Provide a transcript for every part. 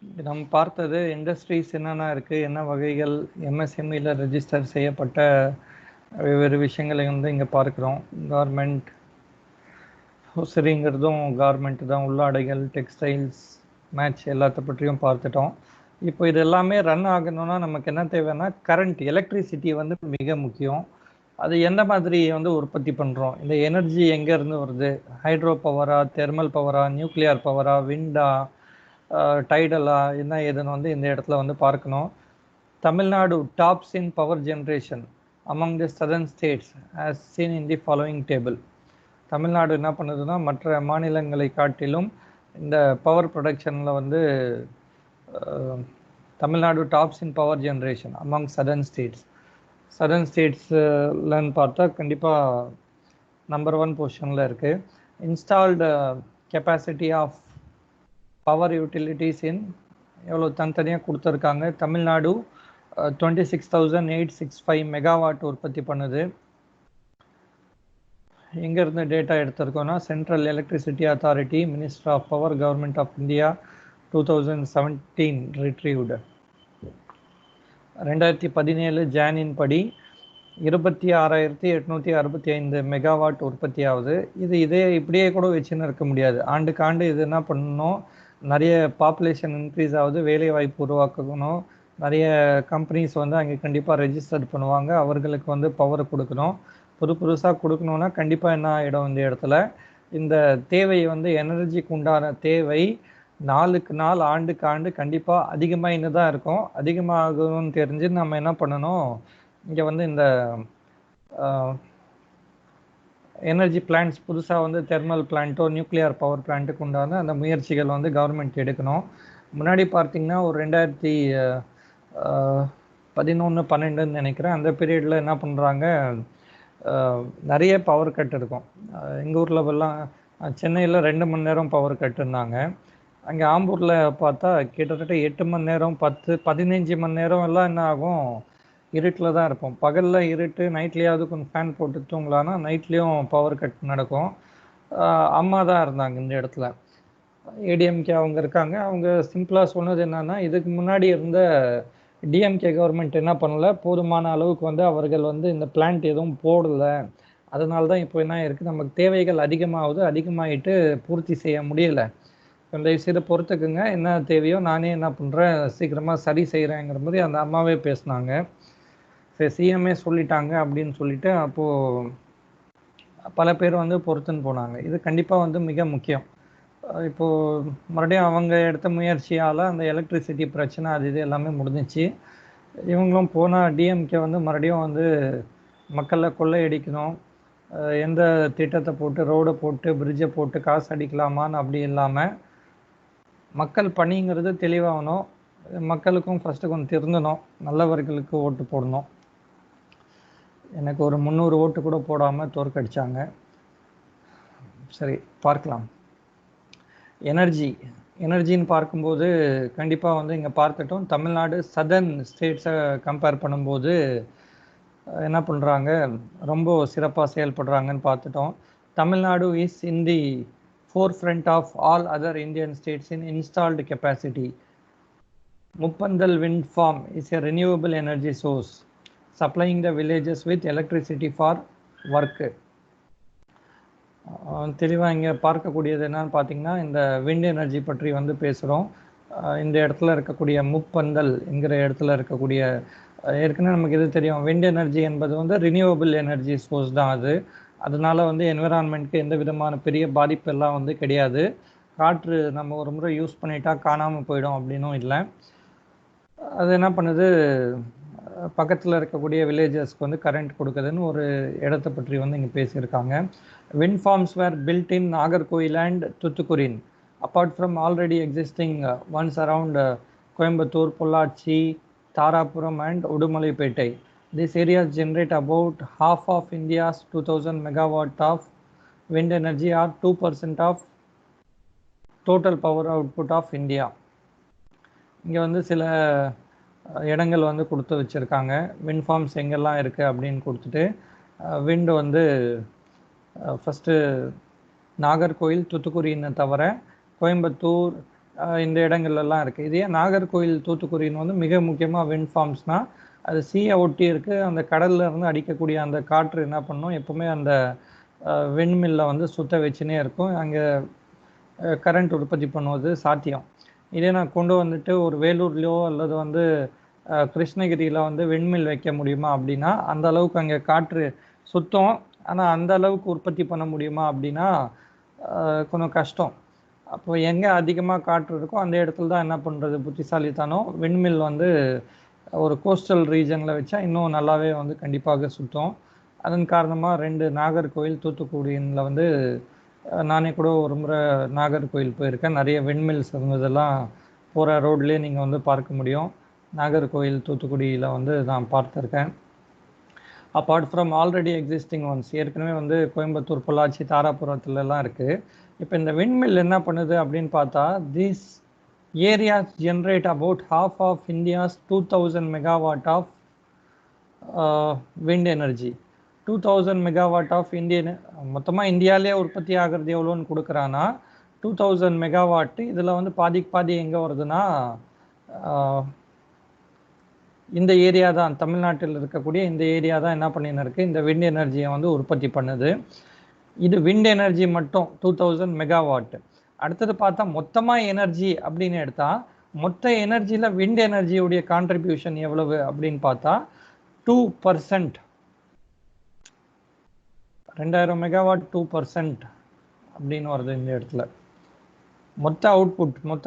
நம்ம பார்த்தது இண்டஸ்ட்ரீஸ் என்னென்ன இருக்குது, என்ன வகைகள், எம்எஸ்எம்இயில் ரெஜிஸ்டர் செய்யப்பட்ட வெவ்வேறு விஷயங்களை வந்து இங்கே பார்க்குறோம். கார்மெண்ட் ஹோசரிங்கிறதும் கார்மெண்ட் தான், உள்ளாடைகள், டெக்ஸ்டைல்ஸ், மேட்ச் எல்லாத்த பற்றியும் பார்த்துட்டோம். இப்போ இது எல்லாமே ரன் ஆகணும்னா நமக்கு என்ன தேவைன்னா கரண்ட், எலக்ட்ரிசிட்டி வந்து மிக முக்கியம். அது எந்த மாதிரி வந்து உற்பத்தி பண்ணுறோம், இந்த எனர்ஜி எங்கேருந்து வருது, ஹைட்ரோ பவரா, தெர்மல் பவரா, நியூக்ளியர் பவரா, விண்டா, டைடலா, என்ன ஏதுன்னு வந்து இந்த இடத்துல வந்து பார்க்கணும். Tamil Nadu tops in power generation among the southern states as seen in the following table. Tamil Nadu என்ன பண்ணுதுன்னா மற்ற மாநிலங்களை காட்டிலும் இந்த பவர் ப்ரொடக்ஷனில் வந்து Tamil Nadu tops in power generation among southern states. Southern ஸ்டேட்ஸ்லன்னு பார்த்தா கண்டிப்பாக நம்பர் 1 பொசிஷனில் இருக்குது. Installed capacity of power utilities in எவ்வளோ தனித்தனியாக கொடுத்துருக்காங்க. தமிழ்நாடு 26,865 மெகாவாட் உற்பத்தி பண்ணுது. எங்கேருந்து டேட்டா எடுத்திருக்கோன்னா central electricity authority, minister of power, government of India, 2017 retrieved. 2017 ஜானின் படி 26,865 மெகாவாட் உற்பத்தி ஆகுது. இதே இப்படியே கூட வச்சுன்னு இருக்க முடியாது. ஆண்டுக்கு ஆண்டு இது என்ன பண்ணணும், நிறைய பாப்புலேஷன் இன்க்ரீஸ் ஆகுது, வேலை வாய்ப்பு உருவாக்கணும், நிறைய கம்பெனிஸ் வந்து அங்கே கண்டிப்பாக ரெஜிஸ்டர் பண்ணுவாங்க, அவர்களுக்கு வந்து பவர் கொடுக்கணும். புதுசாக கொடுக்கணுன்னா கண்டிப்பாக என்ன ஆகிடும், இந்த இடத்துல இந்த தேவை வந்து எனர்ஜிக்கு உண்டான தேவை நாளுக்கு நாள், ஆண்டுக்கு ஆண்டு கண்டிப்பாக அதிகமாகின்னு தான் இருக்கும். அதிகமாகும்னு தெரிஞ்சு நம்ம என்ன பண்ணணும், இங்கே வந்து இந்த எனர்ஜி பிளான்ட்ஸ் புதுசாக வந்து தெர்மல் பிளான்ட்டோ நியூக்ளியர் பவர் பிளான்ட்டுக்கு உண்டான அந்த முயற்சிகள் வந்து கவர்மெண்ட் எடுக்கணும். முன்னாடி பார்த்திங்கன்னா ஒரு 2011-12 நினைக்கிறேன், அந்த பீரியடில் என்ன பண்ணுறாங்க, நிறைய பவர் கட் இருக்கும். எங்கள் ஊரில் எல்லாம் சென்னையில் 2 மணி நேரம் பவர் கட்டுனாங்க. அங்கே ஆம்பூரில் பார்த்தா கிட்டத்தட்ட 8 மணி நேரம், 10-15 மணி நேரம் எல்லாம் என்ன ஆகும், இருட்டில் தான் இருப்போம். பகலில் இருட்டு, நைட்லேயாவது கொஞ்சம் ஃபேன் போட்டு தூங்கலான்னா நைட்லேயும் பவர் கட் நடக்கும். அம்மா தான் இருந்தாங்க இந்த இடத்துல, ஏடிஎம்கே அவங்க இருக்காங்க. அவங்க சிம்பிளாக சொன்னது என்னன்னா, இதுக்கு முன்னாடி இருந்த டிஎம்கே கவர்மெண்ட் என்ன பண்ணல, போதுமான அளவுக்கு வந்து அவர்கள் வந்து இந்த பிளான்ட் எதுவும் போடலை. அதனால தான் இப்போ என்ன இருக்குது, நமக்கு தேவைகள் அதிகமாகுது, அதிகமாகிட்டு பூர்த்தி செய்ய முடியலை. தயவுசெய்து பொறுத்துக்குங்க, என்ன தேவையோ நானே என்ன பண்ணுறேன், சீக்கிரமாக சரி செய்கிறேங்கிற மாதிரி அந்த அம்மாவே பேசினாங்க. சரி, சிஎம்ஏ சொல்லிட்டாங்க அப்படின்னு சொல்லிட்டு அப்போது பல பேர் வந்து பொறுத்துன்னு போனாங்க. இது கண்டிப்பாக வந்து மிக முக்கியம். இப்போது மறுபடியும் அவங்க எடுத்த முயற்சியால் அந்த எலக்ட்ரிசிட்டி பிரச்சனை அது இது எல்லாமே முடிஞ்சிச்சு. இவங்களும் போனால் டிஎம்கே வந்து மறுபடியும் வந்து மக்களை கொள்ளையடிக்கணும், எந்த திட்டத்தை போட்டு ரோடை போட்டு பிரிட்ஜை போட்டு காசு அடிக்கலாமான்னு அப்படி இல்லாமல் மக்கள் பணிங்கிறது தெளிவாகணும். மக்களுக்கும் ஃபஸ்ட்டு கொஞ்சம் திருந்தணும், நல்லவர்களுக்கு ஓட்டு போடணும். எனக்கு ஒரு 300 ஓட்டு கூட போடாமல் தோற்கடிச்சாங்க. சரி, பார்க்கலாம். எனர்ஜின்னு பார்க்கும்போது கண்டிப்பாக வந்து இங்கே பார்த்துட்டோம். தமிழ்நாடு சதர்ன் ஸ்டேட்ஸை கம்பேர் பண்ணும்போது என்ன பண்ணுறாங்க, ரொம்ப சிறப்பாக செயல்படுறாங்கன்னு பார்த்துட்டோம். Tamil Nadu is in the forefront of all other Indian states in installed capacity. Muppandal wind farm is a renewable energy source supplying the villages with electricity for work. தெளிவாக இங்கே பார்க்கக்கூடியது என்னன்னு பார்த்தீங்கன்னா, இந்த விண்ட் எனர்ஜி பற்றி வந்து பேசுகிறோம். இந்த இடத்துல இருக்கக்கூடிய முப்பந்தல் என்கிற இடத்துல இருக்கக்கூடிய, ஏற்கனவே நமக்கு இது தெரியும், விண்ட் எனர்ஜி என்பது வந்து ரினியூவபிள் எனர்ஜி சோர்ஸ் தான். அதனால் வந்து என்விரான்மெண்ட்க்கு எந்த விதமான பெரிய பாதிப்பெல்லாம் வந்து கிடையாது. காற்று நம்ம ஒரு முறை யூஸ் பண்ணிட்டா காணாமல் போயிடும் அப்படின்னும் இல்லை. அது என்ன பண்ணுது, பக்கத்தில் இருக்கக்கூடிய வில்லேஜஸ்க்கு வந்து கரண்ட் கொடுக்குதுன்னு ஒரு இடத்தை பற்றி வந்து இங்கே பேசியிருக்காங்க. wind farms were built in Nagarkoil and Thoothukudi, apart from already existing ones around Coimbatore, Pollachi, Tharapuram and Udumalaipetai. These areas generate about half of India's 2000 megawatt of wind energy, or 2% of total power output of India. இங்கே வந்து சில இடங்கள் வந்து கொடுத்து வச்சுருக்காங்க, wind farms எங்கெல்லாம் இருக்குது அப்படின்னு கொடுத்துட்டு. விண்டு வந்து ஃபஸ்ட்டு நாகர்கோயில், தூத்துக்குடின்னு தவிர கோயம்புத்தூர், இந்த இடங்கள்லாம் இருக்குது. இதே நாகர்கோவில் தூத்துக்குடின்னு வந்து மிக முக்கியமாக விண்ட் ஃபார்ம்ஸ்னால் அது சீயை ஒட்டி இருக்குது. அந்த கடல்ல இருந்து அடிக்கக்கூடிய அந்த காற்று என்ன பண்ணும், எப்பவுமே அந்த விண்மில்லை வந்து சுத்த வச்சுனே இருக்கும். அங்கே கரண்ட் உற்பத்தி பண்ணுவது சாத்தியம். இதே நான் கொண்டு வந்துட்டு ஒரு வேலூர்லையோ அல்லது வந்து கிருஷ்ணகிரியில் வந்து விண்மில் வைக்க முடியுமா அப்படின்னா, அந்த அளவுக்கு அங்கே காற்று சுத்தம். ஆனால் அந்த அளவுக்கு உற்பத்தி பண்ண முடியுமா அப்படின்னா கொஞ்சம் கஷ்டம். அப்போ எங்கே அதிகமாக காற்று இருக்கோ அந்த இடத்துல தான் என்ன பண்ணுறது புத்திசாலித்தனம், விண்மில் வந்து ஒரு கோஸ்டல் ரீஜனில் வச்சா இன்னும் நல்லாவே வந்து கண்டிப்பாக சுத்தம். அதன் காரணமாக 2 நாகர்கோவில் தூத்துக்குடியில் வந்து நானே கூட ஒரு முறை நாகர்கோவில் போயிருக்கேன். நிறைய விண்மில்ஸ் இருந்ததெல்லாம் போகிற ரோட்லேயே நீங்கள் வந்து பார்க்க முடியும். நாகர்கோவில் தூத்துக்குடியில் வந்து நான் பார்த்துருக்கேன். Apart from already existing once, ஏற்கனவே வந்து கோயம்புத்தூர், பொள்ளாச்சி, தாராபுரத்துலலாம் இருக்குது. இப்போ இந்த விண்மில் என்ன பண்ணுது அப்படின்னு பார்த்தா, these areas generate about half of India's 2000 megawatt of wind energy. 2000 megawatt of Indian, மொத்தமாக இந்தியாவிலே உற்பத்தி ஆகிறது எவ்வளோன்னு கொடுக்குறான்னா 2000 மெகாவாட்டு. இதில் வந்து பாதி எங்கே வருதுன்னா இந்த ஏரியா தான், தமிழ்நாட்டில் இருக்கக்கூடிய இந்த ஏரியா தான் என்ன பண்ணின்னு இருக்குது, இந்த விண்ட் எனர்ஜியை வந்து உற்பத்தி பண்ணுது. இது விண்ட் எனர்ஜி மட்டும் 2000 மெகாவாட். அடுத்தது பார்த்தா மொத்தமாக எனர்ஜி அப்படின்னு எடுத்தால், மொத்த எனர்ஜியில் விண்ட் எனர்ஜியுடைய கான்ட்ரிபியூஷன் எவ்வளவு அப்படின்னு பார்த்தா 2%. 2000 மெகாவாட் 2% அப்படின்னு வருது இந்த இடத்துல. மொத்த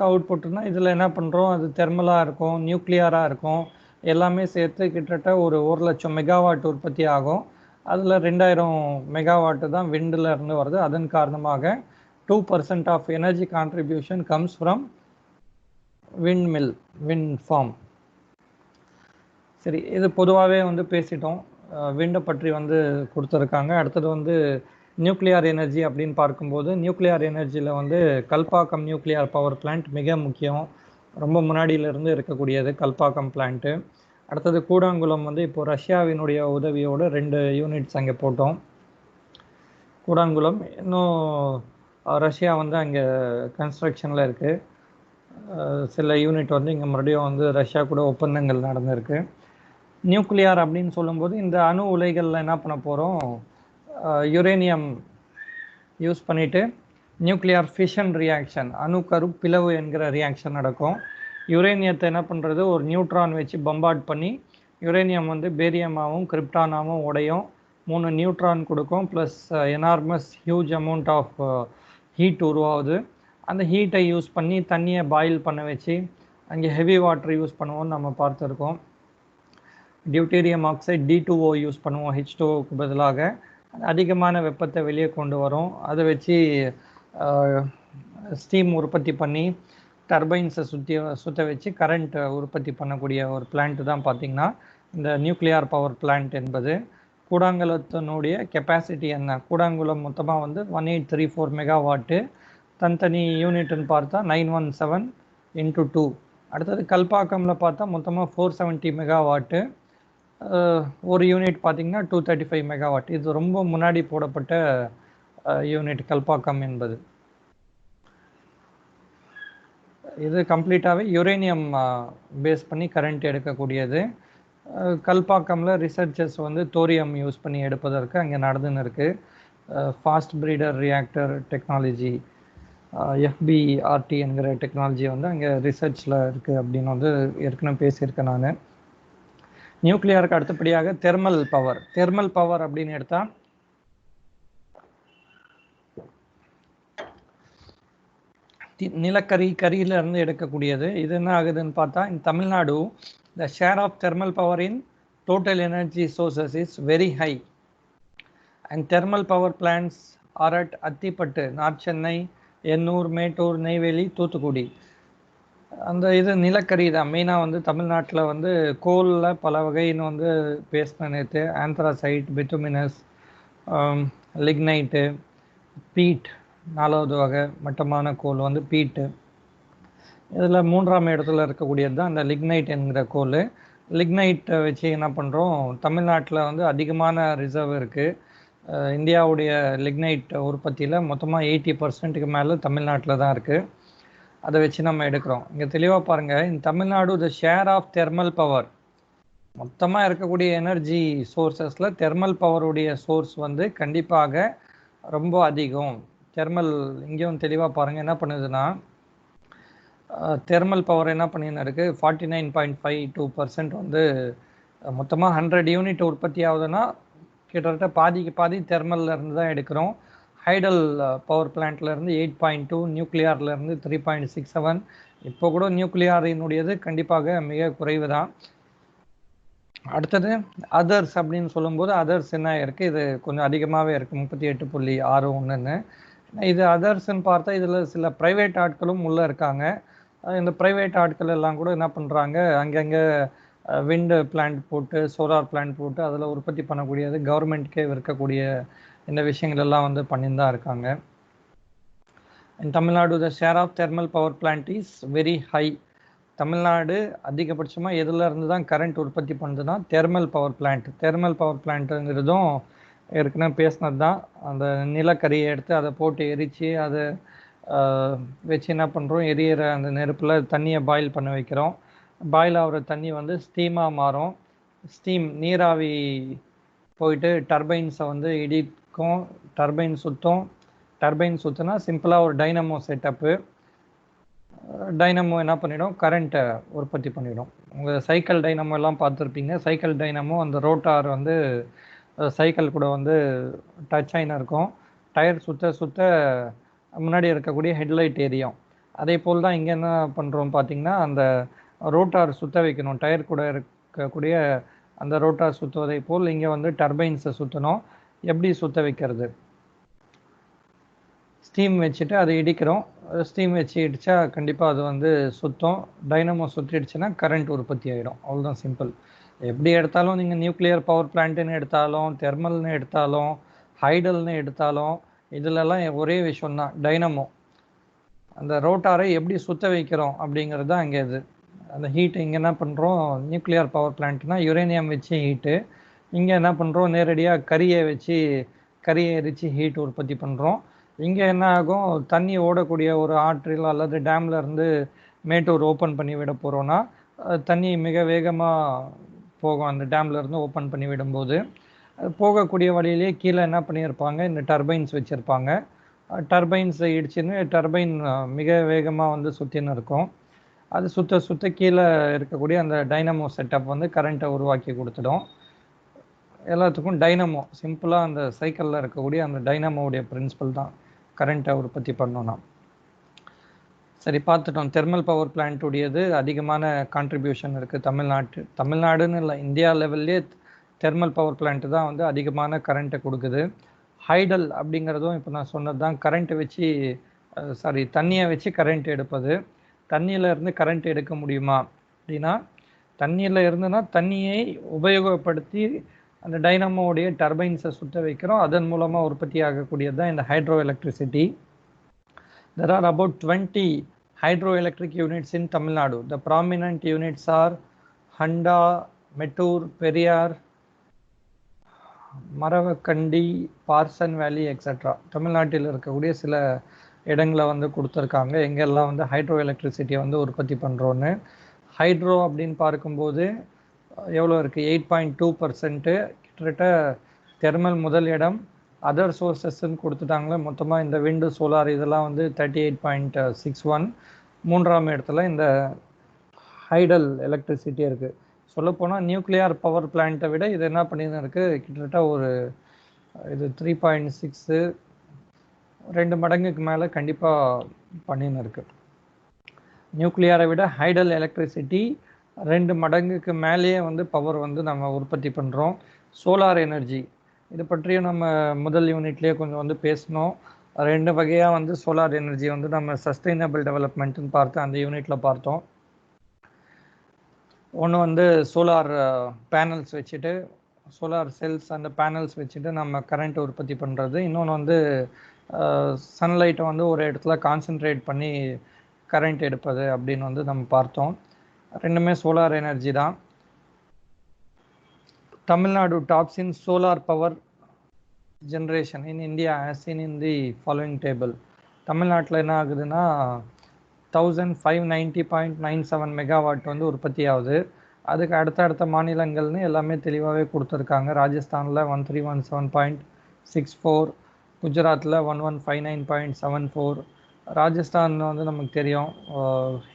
அவுட்புட்னா இதில் என்ன பண்ணுறோம், அது தெர்மலாக இருக்கும், நியூக்ளியராக இருக்கும், எல்லாமே சேர்த்து கிட்டத்தட்ட ஒரு 1,00,000 மெகாவாட் உற்பத்தி ஆகும். அதில் 2000 மெகாவாட்டு தான் விண்டில் இருந்து வருது. அதன் காரணமாக 2% of energy contribution comes from wind farm. சரி, இது பொதுவாகவே வந்து பேசிட்டோம். விண்டை பற்றி வந்து கொடுத்துருக்காங்க. அடுத்தது வந்து நியூக்ளியர் எனர்ஜி அப்படின்னு பார்க்கும்போது, நியூக்ளியர் எனர்ஜியில் வந்து கல்பாக்கம் நியூக்ளியர் பவர் பிளான்ட் மிக முக்கியம். ரொம்ப முன்னாடியிலிருந்து இருக்கக்கூடியது கல்பாக்கம் பிளான்ட்டு. அடுத்தது கூடாங்குளம் வந்து இப்போது ரஷ்யாவினுடைய உதவியோடு 2 யூனிட்ஸ் அங்கே போட்டோம். கூடாங்குளம் இன்னும் ரஷ்யா வந்து அங்கே கன்ஸ்ட்ரக்ஷனில் இருக்குது. சில யூனிட் வந்து இங்கே மறுபடியும் வந்து ரஷ்யா கூட ஒப்பந்தங்கள் நடந்திருக்கு. நியூக்ளியர் அப்படின்னு சொல்லும்போது இந்த அணு உலைகளில் என்ன பண்ண போகிறோம், யுரேனியம் யூஸ் பண்ணிவிட்டு நியூக்ளியர் ஃபிஷன் ரியாக்ஷன், அணுக்கரு பிளவு என்கிற ரியாக்ஷன் நடக்கும். யுரேனியத்தை என்ன பண்ணுறது, ஒரு நியூட்ரான் வச்சு பம்பார்ட் பண்ணி யுரேனியம் வந்து பேரியமாகவும் கிரிப்டானாகவும் உடையும். 3 நியூட்ரான் கொடுக்கும், plus enormous huge amount of heat உருவாகுது. அந்த ஹீட்டை யூஸ் பண்ணி தண்ணியை பாயில் பண்ண வச்சு அங்கே ஹெவி வாட்டர் யூஸ் பண்ணுவோம்னு நம்ம பார்த்துருக்கோம். டியூட்டீரியம் ஆக்சைடு D2O யூஸ் பண்ணுவோம் H2Oக்கு பதிலாக. அதிகமான வெப்பத்தை வெளியே கொண்டு வரும். அதை வச்சு ஸ்டீம் உற்பத்தி பண்ணி டர்பைன்ஸை சுற்ற வச்சு கரண்ட் உற்பத்தி பண்ணக்கூடிய ஒரு பிளான்ட்டு தான் பார்த்திங்கன்னா இந்த நியூக்ளியர் பவர் பிளான்ட் என்பது. கூடாங்குளத்தினுடைய கெப்பாசிட்டி என்ன, கூடாங்குளம் மொத்தமாக வந்து 1834 மெகாவாட்டு, தனித்தனி யூனிட்னு பார்த்தா 917 × 2. அடுத்தது கல்பாக்கமில் பார்த்தா மொத்தமாக 470 மெகாவாட்டு, ஒரு யூனிட் பார்த்திங்கன்னா 235 மெகாவாட். இது ரொம்ப முன்னாடி போடப்பட்ட யூனிட் கல்பாக்கம் என்பது. இது கம்ப்ளீட்டாகவே யுரேனியம் பேஸ் பண்ணி கரண்ட் எடுக்கக்கூடியது. கல்பாக்கமில் ரிசர்ச்சர்ஸ் வந்து தோரியம் யூஸ் பண்ணி எடுப்பதற்கு அங்கே நடந்துன்னு இருக்குது. Fast breeder reactor technology, FBRT என்கிற டெக்னாலஜி வந்து அங்கே ரிசர்ச்சில் இருக்குது அப்படின்னு வந்து ஏற்கனவே பேசியிருக்கேன் நான். நியூக்ளியருக்கு அடுத்தபடியாக தெர்மல் பவர் அப்படின்னு எடுத்தால் கரியிலிருந்து எடுக்கக்கூடியது. இது என்ன ஆகுதுன்னு பார்த்தா, in Tamil Nadu the share of thermal power in total energy sources is very high and thermal power plants are at Attipattu, North Chennai, Ennur, Mettur, Neyveli, Thoothukudi. அந்த இது நிலக்கரி தான் மெயினாக வந்து தமிழ்நாட்டில் வந்து கோலில் பல வகைன்னு வந்து பேசின நேற்று. ஆந்த்ராசைட், பிட்டுமினஸ், லிக்னைட்டு, பீட் 4வது வகை மட்டமான கோல் வந்து பீட்டு. இதில் 3ஆம் இடத்துல இருக்கக்கூடியது தான் இந்த லிக்னைட் என்கிற கோல். லிக்னைட்டை வச்சு என்ன பண்ணுறோம், தமிழ்நாட்டில் வந்து அதிகமான ரிசர்வ் இருக்குது. இந்தியாவுடைய லிக்னைட் உற்பத்தியில் மொத்தமாக 80%க்கு மேலே தமிழ்நாட்டில் தான் இருக்குது. அதை வச்சு நம்ம எடுக்கிறோம். இங்கே தெளிவாக பாருங்கள், in Tamil Nadu the share of thermal power, மொத்தமாக இருக்கக்கூடிய எனர்ஜி சோர்சஸில் தெர்மல் பவருடைய சோர்ஸ் வந்து கண்டிப்பாக ரொம்ப அதிகம். தெர்மல் இங்கேயும் தெளிவாக பாருங்கள் என்ன பண்ணுதுன்னா, தெர்மல் பவர் என்ன பண்ணின்னு இருக்குது, 49.52% வந்து மொத்தமாக 100 யூனிட் உற்பத்தி ஆகுதுன்னா கிட்டத்தட்ட பாதிக்கு பாதி தெர்மல்ல இருந்து தான் எடுக்கிறோம். ஹைடல் பவர் பிளான்ட்லேருந்து 8.2, நியூக்ளியார்லேருந்து 3.67. இப்போ கூட நியூக்ளியாரினுடையது கண்டிப்பாக மிக குறைவு தான். அடுத்தது அதர்ஸ் அப்படின்னு சொல்லும்போது அதர்ஸ் என்ன இருக்குது, இது கொஞ்சம் அதிகமாகவே இருக்குது, 38.61ன்னு. இது அதர்ஸ்ன்னு பார்த்தா இதில் சில ப்ரைவேட் ஆட்களும் உள்ளே இருக்காங்க. இந்த ப்ரைவேட் ஆட்கள் எல்லாம் கூட என்ன பண்ணுறாங்க, அங்கங்கே விண்டு பிளான்ட் போட்டு சோலார் பிளான்ட் போட்டு அதில் உற்பத்தி பண்ணக்கூடியது கவர்மெண்ட்கே விற்கக்கூடிய இந்த விஷயங்கள் எல்லாம் வந்து பண்ணின்னு தான் இருக்காங்க. In Tamil Nadu the share of thermal power plant is very high. Tamil Nadu அதிகபட்சமாக எதில் இருந்து தான் கரண்ட் உற்பத்தி பண்ணுதுன்னா thermal power plant. Thermal power பிளான்ட்டுங்கிறதும் ஏற்கனவே பேசினது தான். அந்த நிலக்கரியை எடுத்து அதை போட்டு எரித்து அதை வச்சு என்ன பண்ணுறோம், எரியிற அந்த நெருப்பில் தண்ணியை பாயில் பண்ண வைக்கிறோம். பாயில் ஆகிற தண்ணி வந்து ஸ்டீமாக மாறும். ஸ்டீம் நீராவி போயிட்டு டர்பைன்ஸை வந்து இடிக்கும், டர்பைன் சுற்றும். டர்பைன் சுற்றுனா சிம்பிளாக ஒரு டைனமோ செட்டப்பு. டைனமோ என்ன பண்ணிடும், கரண்ட்டை உற்பத்தி பண்ணிவிடும். உங்கள் சைக்கிள் டைனமோ எல்லாம் பார்த்துருப்பீங்க. சைக்கிள் டைனமோ அந்த ரோட்டார் வந்து சைக்கிள் கூட வந்து டச் ஆகின்னு இருக்கும். டயர் சுற்ற சுற்ற முன்னாடி இருக்கக்கூடிய ஹெட்லைட் எரியும். அதே போல் தான் இங்கே என்ன பண்ணுறோம் பார்த்திங்கன்னா, அந்த ரோட்டார் சுற்ற வைக்கணும். டயர் கூட இருக்கக்கூடிய அந்த ரோட்டார் சுற்றுவதை போல் இங்கே வந்து டர்பைன்ஸை சுற்றணும். எப்படி சுற்ற வைக்கிறது, ஸ்டீம் வச்சுட்டு அதை இடிக்கிறோம். ஸ்டீம் வச்சு இடித்தா கண்டிப்பாக அது வந்து சுற்றும். டைனமோ சுற்றிடுச்சுன்னா கரண்ட் உற்பத்தி ஆகிடும். அவ்வளோதான், சிம்பிள். எப்படி எடுத்தாலும் நீங்கள் நியூக்ளியர் பவர் பிளான்ட்டுன்னு எடுத்தாலும், தெர்மல்னு எடுத்தாலும், ஹைடல்னு எடுத்தாலும், இதிலெல்லாம் ஒரே விஷயம்தான், டைனமோ. அந்த ரோட்டாரை எப்படி சுற்ற வைக்கிறோம் அப்படிங்கிறது தான் அங்கே இது. அந்த ஹீட்டு இங்கே என்ன பண்ணுறோம், நியூக்ளியர் பவர் பிளான்ட்னா யுரேனியம் வச்சு ஹீட்டு. இங்கே என்ன பண்ணுறோம், நேரடியாக கரியை வச்சு கரியை எரித்து ஹீட் உற்பத்தி பண்ணுறோம். இங்கே என்ன ஆகும், தண்ணி ஓடக்கூடிய ஒரு ஆற்றில் அல்லது டேமில் இருந்து மேட்டூர் ஓப்பன் பண்ணி விட போகிறோன்னா தண்ணி மிக வேகமாக போகும். அந்த டேமில் இருந்து ஓப்பன் பண்ணி விடும்போது போகக்கூடிய வழியிலே கீழே என்ன பண்ணியிருப்பாங்க, இந்த டர்பைன்ஸ் வச்சுருப்பாங்க. டர்பைன்ஸ் இடிச்சுன்னு டர்பைன் மிக வேகமாக வந்து சுற்றின்னு இருக்கும். அது சுற்ற சுற்ற கீழே இருக்கக்கூடிய அந்த டைனமோ செட்டப் வந்து கரண்ட்டை உருவாக்கி கொடுத்துடும். எல்லாத்துக்கும் டைனமோ, சிம்பிளாக அந்த சைக்கிளில் இருக்கக்கூடிய அந்த டைனமோவுடைய பிரின்சிபல் தான் கரண்ட்டை உற்பத்தி பண்ணோன்னா. சரி, பார்த்துட்டோம். தெர்மல் பவர் பிளான்ட்டுடையது அதிகமான கான்ட்ரிபியூஷன் இருக்குது தமிழ்நாடுன்னு இல்லை, இந்தியா லெவல்லே தெர்மல் பவர் பிளான்ட்டு தான் வந்து அதிகமான கரண்ட்டை கொடுக்குது. ஹைடல் அப்படிங்கிறதும் இப்போ நான் சொன்னது தான், கரண்ட்டை வச்சு தண்ணியை வச்சு கரண்ட் எடுப்பது. தண்ணியில் இருந்து கரண்ட் எடுக்க முடியுமா அப்படின்னா, தண்ணியில் இருந்துன்னா தண்ணியை உபயோகப்படுத்தி அந்த டைனமோடைய டர்பைன்ஸை சுற்ற வைக்கிறோம். அதன் மூலமாக உற்பத்தி ஆகக்கூடியது தான் இந்த hydro electricity. There are about 20 hydroelectric units in Tamil Nadu. The prominent units are Handa, Mettur, Periyar, Maravakandi, Parsan Valley, etc. தமிழ்நாட்டில் இருக்கக்கூடிய சில இடங்களை வந்து கொடுத்துருக்காங்க, எங்கெல்லாம் வந்து ஹைட்ரோ எலக்ட்ரிசிட்டியை வந்து உற்பத்தி பண்ணுறோன்னு. ஹைட்ரோ அப்படின்னு பார்க்கும்போது எவ்வளோ இருக்குது, 8.2%. கிட்டத்தட்ட தெர்மல் முதல் இடம், அதர் சோர்சஸ்ன்னு கொடுத்துட்டாங்களே மொத்தமாக இந்த விண்டு சோலார் இதெல்லாம் வந்து 38.61. மூன்றாம் இடத்துல இந்த ஹைடல் எலக்ட்ரிசிட்டி இருக்குது. சொல்லப்போனால் நியூக்ளியர் பவர் பிளான்ட்டை விட இது என்ன பண்ணின்னு இருக்குது, கிட்டத்தட்ட ஒரு இது 3.6, 2 மடங்குக்கு மேலே கண்டிப்பாக பண்ணின்னு இருக்குது. நியூக்ளியரை விட ஹைடல் எலக்ட்ரிசிட்டி 2 மடங்குக்கு மேலேயே வந்து பவர் வந்து நம்ம உற்பத்தி பண்ணுறோம். சோலார் எனர்ஜி, இது பற்றியும் நம்ம முதல் யூனிட்லேயே கொஞ்சம் வந்து பேசணும். 2 வகையாக வந்து சோலார் எனர்ஜி வந்து நம்ம சஸ்டைனபிள் டெவலப்மெண்ட்டுன்னு பார்த்து அந்த யூனிட்டில் பார்த்தோம். ஒன்று வந்து சோலார் பேனல்ஸ் வச்சுட்டு, சோலார் செல்ஸ் அந்த பேனல்ஸ் வச்சுட்டு நம்ம கரண்ட் உற்பத்தி பண்ணுறது. இன்னொன்று வந்து சன்லைட்டை வந்து ஒரு இடத்துல கான்சென்ட்ரேட் பண்ணி கரண்ட் எடுப்பது அப்படின்னு வந்து நம்ம பார்த்தோம். ரெண்டுமே சோலார் எனர்ஜி தான். Tamil Nadu tops in solar power generation in India as in the following table. தமிழ்நாட்டில் என்ன ஆகுதுன்னா, 1590.97 மெகாவாட் வந்து உற்பத்தி ஆகுது. அதுக்கு அடுத்த மாநிலங்கள்னு எல்லாமே தெளிவாகவே கொடுத்துருக்காங்க. ராஜஸ்தானில் 1317.64, குஜராத்தில் 1159.74. ராஜஸ்தான் வந்து நமக்கு தெரியும்,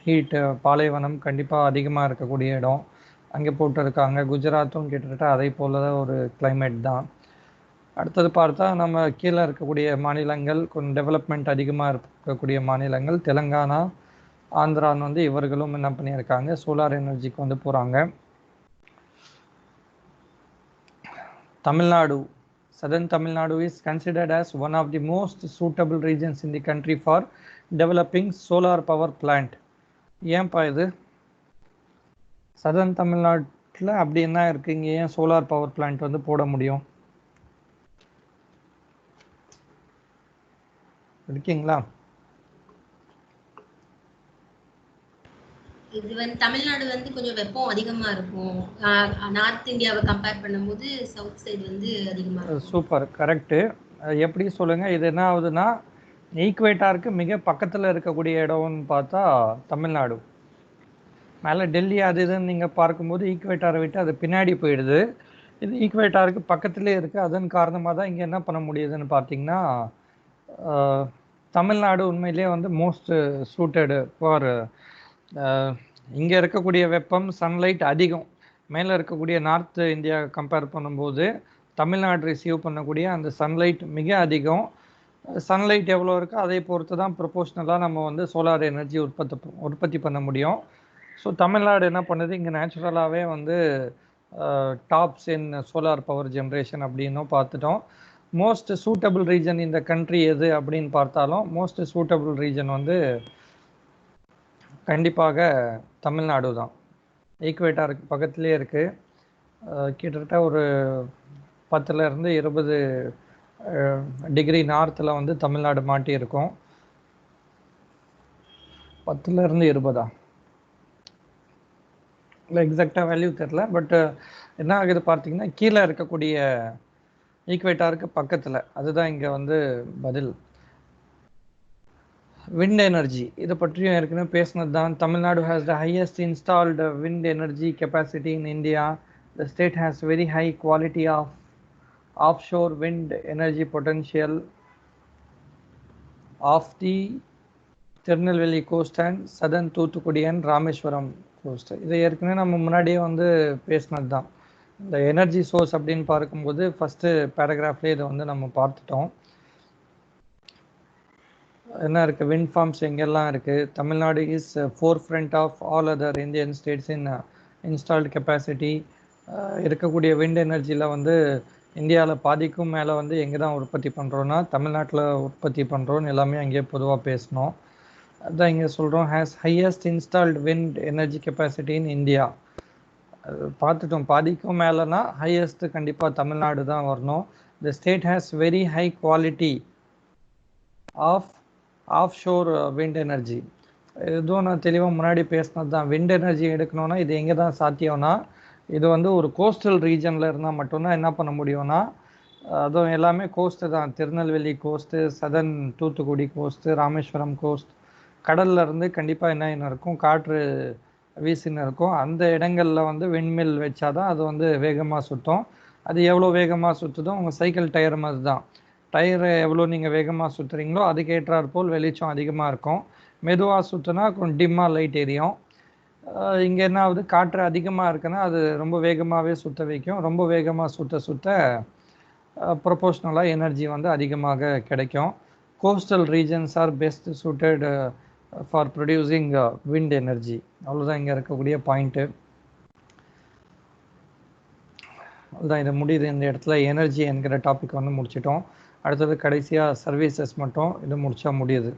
ஹீட்டு, பாலைவனம் கண்டிப்பாக அதிகமாக இருக்கக்கூடிய இடம், அங்கே போட்டிருக்காங்க. குஜராத்தும் கிட்டத்தட்ட அதை போல ஒரு கிளைமேட் தான். அடுத்தது பார்த்தா நம்ம கீழே இருக்கக்கூடிய மாநிலங்கள், கொஞ்சம் டெவலப்மெண்ட் அதிகமாக இருக்கக்கூடிய மாநிலங்கள், தெலுங்கானா, ஆந்திரான்னு வந்து இவர்களும் என்ன பண்ணியிருக்காங்க, சோலார் எனர்ஜிக்கு வந்து போகிறாங்க. Tamil Nadu, Southern Tamil Nadu is considered as one of the most suitable regions in the country for developing solar power plant. ஏன்பா இது சதர்ன் தமிழ்நாட்டில் அப்படி என்ன இருக்கு, இங்கே ஏன் சோலார் பவர் பிளான்ட் வந்து போட முடியும்? இருக்கீங்களா? இது வந்து தமிழ்நாடு வந்து கொஞ்சம் வெப்பம் அதிகமா இருக்கும். நார்த் இந்தியாவை கம்பேர் பண்ணும்போது சவுத் சைடு வந்து அதிகமா இருக்கும். Super, correct. எப்படி சொல்லுங்க, இது என்ன ஆகுதுன்னா ஈக்குவேட்டாருக்கு மிக பக்கத்தில் இருக்கக்கூடிய இடம்னு பார்த்தா தமிழ்நாடு. மேலே டெல்லி அது இதுன்னு நீங்கள் பார்க்கும்போது ஈக்குவேட்டாரை விட்டு அது பின்னாடி போயிடுது. இது ஈக்குவேட்டாருக்கு பக்கத்துலேயே இருக்குது. அதன் காரணமாக தான் இங்கே என்ன பண்ண முடியுதுன்னு பார்த்தீங்கன்னா, தமிழ்நாடு உண்மையிலே வந்து மோஸ்ட் சூட்டடு ஃபார், இங்கே இருக்கக்கூடிய வெப்பம், சன்லைட் அதிகம். மேலே இருக்கக்கூடிய நார்த் இந்தியா கம்பேர் பண்ணும்போது தமிழ்நாடு ரிசீவ் பண்ணக்கூடிய அந்த சன்லைட் மிக அதிகம். சன்லைட் எவ்வளோ இருக்கோ அதை பொறுத்து தான் ப்ரொபோஷ்னலாக நம்ம வந்து சோலார் எனர்ஜி உற்பத்தி பண்ண முடியும். ஸோ தமிழ்நாடு என்ன பண்ணுது, இங்கே நேச்சுரலாகவே வந்து டாப்ஸ் இன் சோலார் பவர் ஜென்ரேஷன் அப்படின்னும் பார்த்துட்டோம். மோஸ்ட் சூட்டபிள் ரீஜன் இந்த கண்ட்ரி எது அப்படின்னு பார்த்தாலும் மோஸ்ட் சூட்டபிள் ரீஜன் வந்து கண்டிப்பாக தமிழ்நாடு தான். ஈக்குவேட்டாருக்கு பக்கத்துலேயே இருக்குது. கிட்டத்தட்ட ஒரு 10 to 20 டிகிரி நார்த்தில் வந்து தமிழ்நாடு மாட்டி இருக்கும். 10 to 20 இல்லை, எக்ஸாக்டாக வேல்யூ தெரில. பட் என்ன ஆகுது பார்த்தீங்கன்னா, கீழே இருக்கக்கூடிய ஈக்குவேட்டாருக்கு பக்கத்தில், அதுதான் இங்கே வந்து பதில். விண்ட் எனர்ஜி இதை பற்றியும் ஏற்கனவே பேசினது தான். Tamil Nadu has the highest installed wind energy capacity in India. The state has very high quality of offshore wind energy potential of the Tirunelveli coast and southern Thoothukudi and Rameswaram coast. இதை ஏற்கனவே நம்ம முன்னாடியே வந்து பேசினது தான். இந்த எனர்ஜி சோர்ஸ் அப்படின்னு பார்க்கும்போது ஃபஸ்ட்டு பேராகிராஃப்லேயே இதை வந்து நம்ம பார்த்துட்டோம். என்ன இருக்குது, விண்ட் ஃபார்ம்ஸ் எங்கெல்லாம் இருக்குது. Tamil Nadu is forefront of all other Indian states in installed capacity. இருக்கக்கூடிய விண்ட் எனர்ஜியில் வந்து இந்தியாவில் பாதிக்கும் மேலே வந்து எங்கே தான் உற்பத்தி பண்ணுறோன்னா தமிழ்நாட்டில் உற்பத்தி பண்ணுறோன்னு எல்லாமே அங்கேயே பொதுவாக பேசணும். அதுதான் இங்கே சொல்கிறோம், has highest installed wind energy capacity in India. பார்த்துட்டோம், பாதிக்கும் மேலேனா ஹையஸ்ட்டு கண்டிப்பாக தமிழ்நாடு தான் வரணும். த state has very high quality of sure wind energy. இதுவும் நான் தெளிவாக முன்னாடி பேசினது தான். விண்ட் எனர்ஜி எடுக்கணும்னா இது எங்கே தான் சாத்தியம்னா, இது வந்து ஒரு கோஸ்டல் ரீஜனில் இருந்தால் மட்டும்தான் என்ன பண்ண முடியும்னா, அதுவும் எல்லாமே கோஸ்ட்டு தான். Tirunelveli coast, southern Thoothukudi coast, Rameswaram coast, கடலில் இருந்து கண்டிப்பாக என்ன இருக்கும், காற்று வீசின்னு இருக்கும். அந்த இடங்களில் வந்து விண்மில் வச்சாதான் அது வந்து வேகமாக சுற்றும். அது எவ்வளோ வேகமாக சுற்றுதோ உங்கள் சைக்கிள் டயர் மாதிரி தான். டயரை எவ்வளோ நீங்கள் வேகமாக சுற்றுறீங்களோ அதுக்கேற்றாற் போல் வெளிச்சம் அதிகமாக இருக்கும். மெதுவாக சுற்றுனா கொஞ்சம் டிம்மாக லைட் எரியும். இங்கே என்ன ஆகுது, காற்று அதிகமாக இருக்குன்னா அது ரொம்ப வேகமாகவே சுற்ற வைக்கும். ரொம்ப வேகமாக சுற்ற ப்ரொபோஷ்னலாக எனர்ஜி வந்து அதிகமாக கிடைக்கும். Coastal regions are best suited for producing wind energy. அவ்வளோதான் இங்கே இருக்கக்கூடிய பாயிண்ட்டு. அதுதான் இது முடியுது. இந்த இடத்துல எனர்ஜி என்கிற டாபிக் வந்து முடிச்சிட்டோம். அடுத்தது கடைசியாக சர்வீசஸ் மட்டும் இது முடிச்சா முடியுது.